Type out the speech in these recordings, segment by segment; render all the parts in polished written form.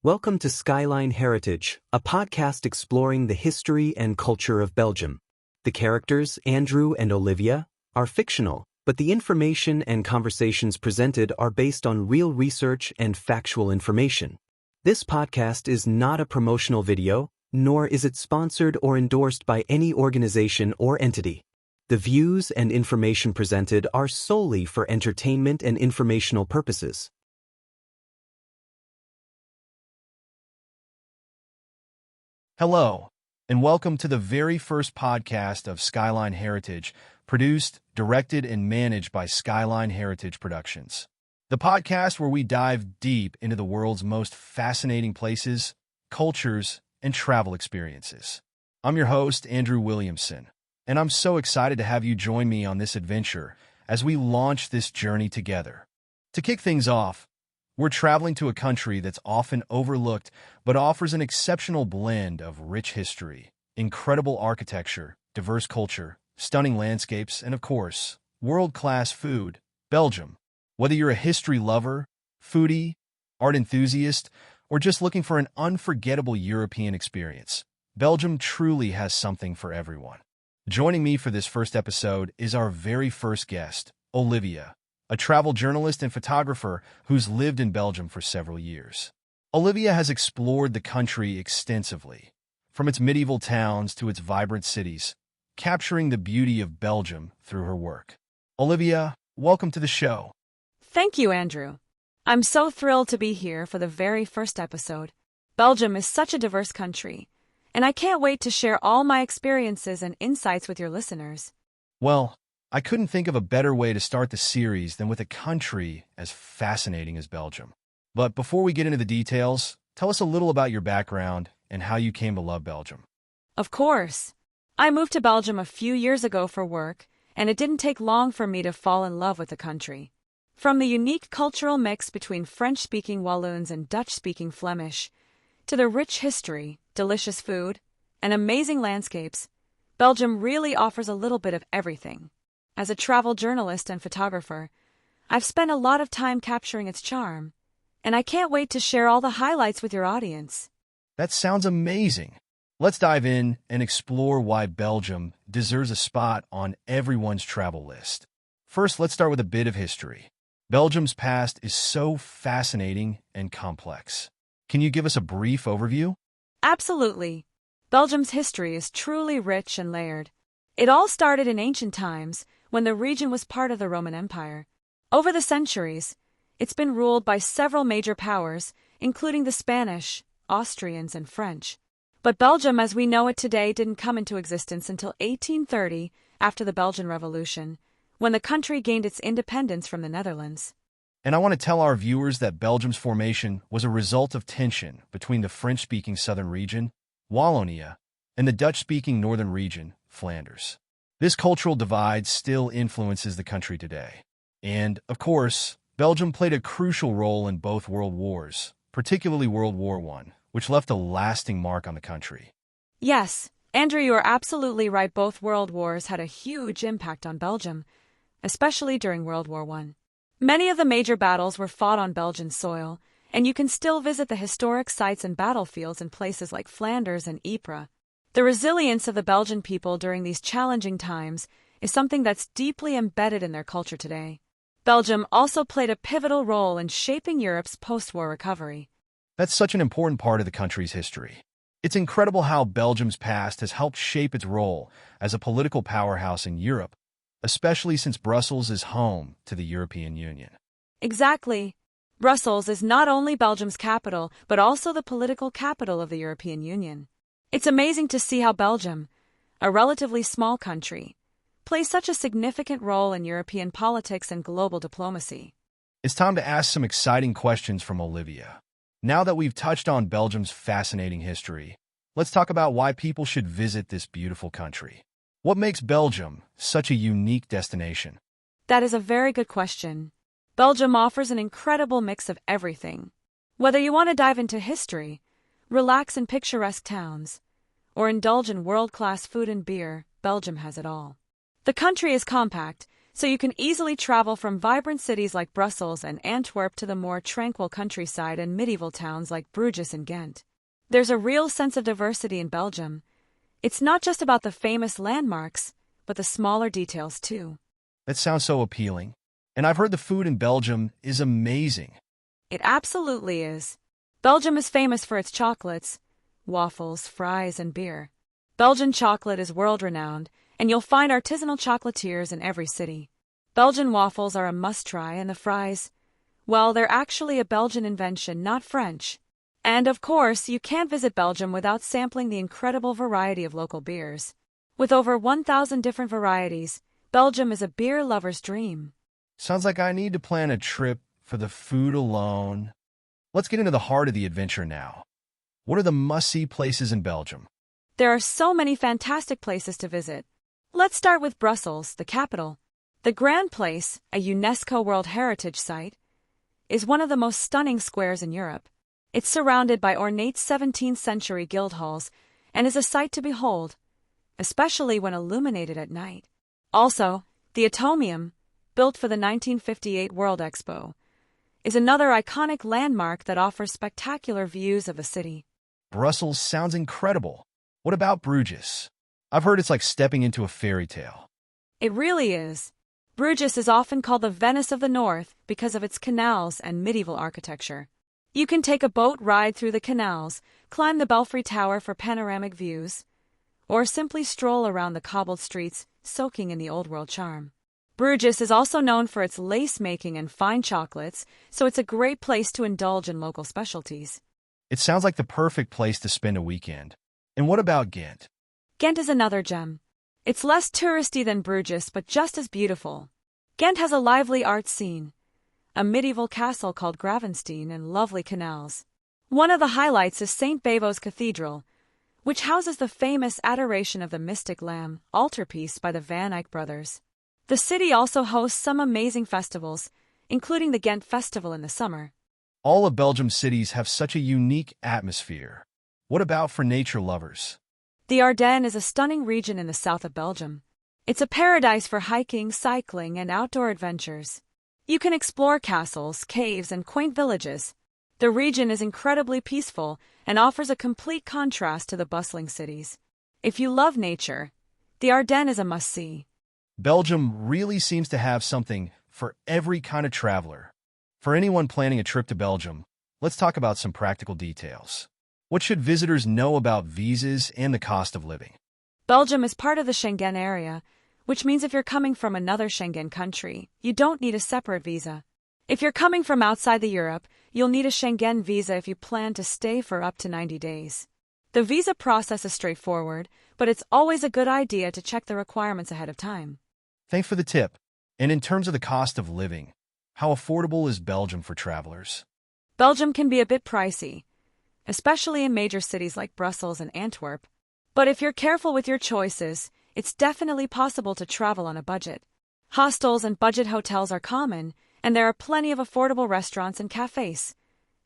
Welcome to Skyline Heritage, a podcast exploring the history and culture of Belgium. The characters, Andrew and Olivia, are fictional, but the information and conversations presented are based on real research and factual information. This podcast is not a promotional video, nor is it sponsored or endorsed by any organization or entity. The views and information presented are solely for entertainment and informational purposes. Hello, and welcome to the very first podcast of Skyline Heritage, produced, directed, and managed by Skyline Heritage Productions. The podcast where we dive deep into the world's most fascinating places, cultures, and travel experiences. I'm your host, Andrew Williamson, and I'm so excited to have you join me on this adventure as we launch this journey together. To kick things off, we're traveling to a country that's often overlooked but offers an exceptional blend of rich history, incredible architecture, diverse culture, stunning landscapes, and of course, world-class food, Belgium. Whether you're a history lover, foodie, art enthusiast, or just looking for an unforgettable European experience, Belgium truly has something for everyone. Joining me for this first episode is our very first guest, Olivia, a travel journalist and photographer who's lived in Belgium for several years. Olivia has explored the country extensively, from its medieval towns to its vibrant cities, capturing the beauty of Belgium through her work. Olivia, welcome to the show. Thank you, Andrew. I'm so thrilled to be here for the very first episode. Belgium is such a diverse country, and I can't wait to share all my experiences and insights with your listeners. Well, I couldn't think of a better way to start the series than with a country as fascinating as Belgium. But before we get into the details, tell us a little about your background and how you came to love Belgium. Of course. I moved to Belgium a few years ago for work, and it didn't take long for me to fall in love with the country. From the unique cultural mix between French-speaking Walloons and Dutch-speaking Flemish, to the rich history, delicious food, and amazing landscapes, Belgium really offers a little bit of everything. As a travel journalist and photographer, I've spent a lot of time capturing its charm, and I can't wait to share all the highlights with your audience. That sounds amazing. Let's dive in and explore why Belgium deserves a spot on everyone's travel list. First, let's start with a bit of history. Belgium's past is so fascinating and complex. Can you give us a brief overview? Absolutely. Belgium's history is truly rich and layered. It all started in ancient times, when the region was part of the Roman Empire. Over the centuries, it's been ruled by several major powers, including the Spanish, Austrians, and French. But Belgium as we know it today didn't come into existence until 1830, after the Belgian Revolution, when the country gained its independence from the Netherlands. And I want to tell our viewers that Belgium's formation was a result of tension between the French-speaking southern region, Wallonia, and the Dutch-speaking northern region, Flanders. This cultural divide still influences the country today. And, of course, Belgium played a crucial role in both world wars, particularly World War I, which left a lasting mark on the country. Yes, Andrew, you are absolutely right. Both world wars had a huge impact on Belgium, especially during World War I. Many of the major battles were fought on Belgian soil, and you can still visit the historic sites and battlefields in places like Flanders and Ypres. The resilience of the Belgian people during these challenging times is something that's deeply embedded in their culture today. Belgium also played a pivotal role in shaping Europe's post-war recovery. That's such an important part of the country's history. It's incredible how Belgium's past has helped shape its role as a political powerhouse in Europe, especially since Brussels is home to the European Union. Exactly. Brussels is not only Belgium's capital, but also the political capital of the European Union. It's amazing to see how Belgium, a relatively small country, plays such a significant role in European politics and global diplomacy. It's time to ask some exciting questions from Olivia. Now that we've touched on Belgium's fascinating history, let's talk about why people should visit this beautiful country. What makes Belgium such a unique destination? That is a very good question. Belgium offers an incredible mix of everything. Whether you want to dive into history, relax in picturesque towns, or indulge in world-class food and beer, Belgium has it all. The country is compact, so you can easily travel from vibrant cities like Brussels and Antwerp to the more tranquil countryside and medieval towns like Bruges and Ghent. There's a real sense of diversity in Belgium. It's not just about the famous landmarks, but the smaller details too. That sounds so appealing. And I've heard the food in Belgium is amazing. It absolutely is. Belgium is famous for its chocolates, waffles, fries, and beer. Belgian chocolate is world-renowned, and you'll find artisanal chocolatiers in every city. Belgian waffles are a must-try, and the fries, well, they're actually a Belgian invention, not French. And of course, you can't visit Belgium without sampling the incredible variety of local beers. With over 1,000 different varieties, Belgium is a beer lover's dream. Sounds like I need to plan a trip for the food alone. Let's get into the heart of the adventure now. What are the must-see places in Belgium? There are so many fantastic places to visit. Let's start with Brussels, the capital. The Grand Place, a UNESCO World Heritage Site, is one of the most stunning squares in Europe. It's surrounded by ornate 17th-century guildhalls and is a sight to behold, especially when illuminated at night. Also, the Atomium, built for the 1958 World Expo, is another iconic landmark that offers spectacular views of the city. Brussels sounds incredible. What about Bruges? I've heard it's like stepping into a fairy tale. It really is. Bruges is often called the Venice of the North because of its canals and medieval architecture. You can take a boat ride through the canals, climb the Belfry Tower for panoramic views, or simply stroll around the cobbled streets, soaking in the old-world charm. Bruges is also known for its lace-making and fine chocolates, so it's a great place to indulge in local specialties. It sounds like the perfect place to spend a weekend. And what about Ghent? Ghent is another gem. It's less touristy than Bruges, but just as beautiful. Ghent has a lively art scene, a medieval castle called Gravenstein, and lovely canals. One of the highlights is St. Bavo's Cathedral, which houses the famous Adoration of the Mystic Lamb altarpiece by the Van Eyck brothers. The city also hosts some amazing festivals, including the Ghent Festival in the summer. All of Belgium's cities have such a unique atmosphere. What about for nature lovers? The Ardennes is a stunning region in the south of Belgium. It's a paradise for hiking, cycling, and outdoor adventures. You can explore castles, caves, and quaint villages. The region is incredibly peaceful and offers a complete contrast to the bustling cities. If you love nature, the Ardennes is a must-see. Belgium really seems to have something for every kind of traveler. For anyone planning a trip to Belgium, let's talk about some practical details. What should visitors know about visas and the cost of living? Belgium is part of the Schengen area, which means if you're coming from another Schengen country, you don't need a separate visa. If you're coming from outside the Europe, you'll need a Schengen visa if you plan to stay for up to 90 days. The visa process is straightforward, but it's always a good idea to check the requirements ahead of time. Thanks for the tip. And in terms of the cost of living, how affordable is Belgium for travelers? Belgium can be a bit pricey, especially in major cities like Brussels and Antwerp. But if you're careful with your choices, it's definitely possible to travel on a budget. Hostels and budget hotels are common, and there are plenty of affordable restaurants and cafes,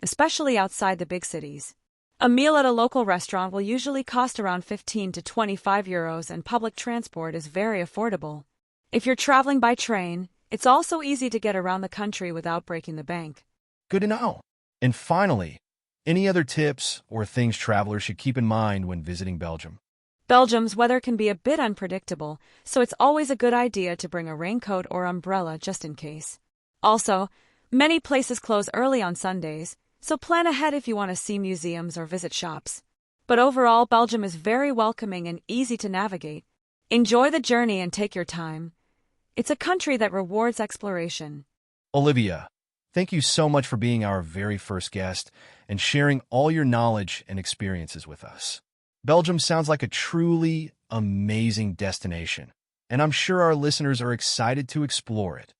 especially outside the big cities. A meal at a local restaurant will usually cost around 15 to 25 euros, and public transport is very affordable. If you're traveling by train, it's also easy to get around the country without breaking the bank. Good to know. And finally, any other tips or things travelers should keep in mind when visiting Belgium? Belgium's weather can be a bit unpredictable, so it's always a good idea to bring a raincoat or umbrella just in case. Also, many places close early on Sundays, so plan ahead if you want to see museums or visit shops. But overall, Belgium is very welcoming and easy to navigate. Enjoy the journey and take your time. It's a country that rewards exploration. Olivia, thank you so much for being our very first guest and sharing all your knowledge and experiences with us. Belgium sounds like a truly amazing destination, and I'm sure our listeners are excited to explore it.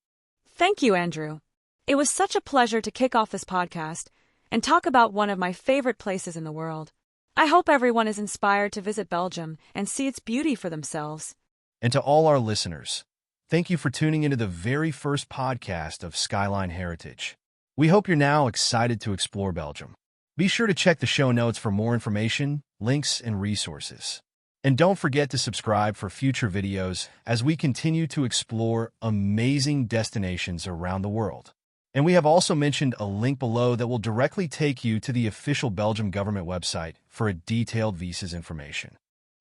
Thank you, Andrew. It was such a pleasure to kick off this podcast and talk about one of my favorite places in the world. I hope everyone is inspired to visit Belgium and see its beauty for themselves. And to all our listeners, thank you for tuning into the very first podcast of Skyline Heritage. We hope you're now excited to explore Belgium. Be sure to check the show notes for more information, links, and resources. And don't forget to subscribe for future videos as we continue to explore amazing destinations around the world. And we have also mentioned a link below that will directly take you to the official Belgium government website for a detailed visas information.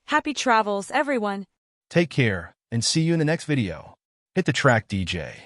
Happy travels, everyone! Take care and see you in the next video. Hit the track, DJ.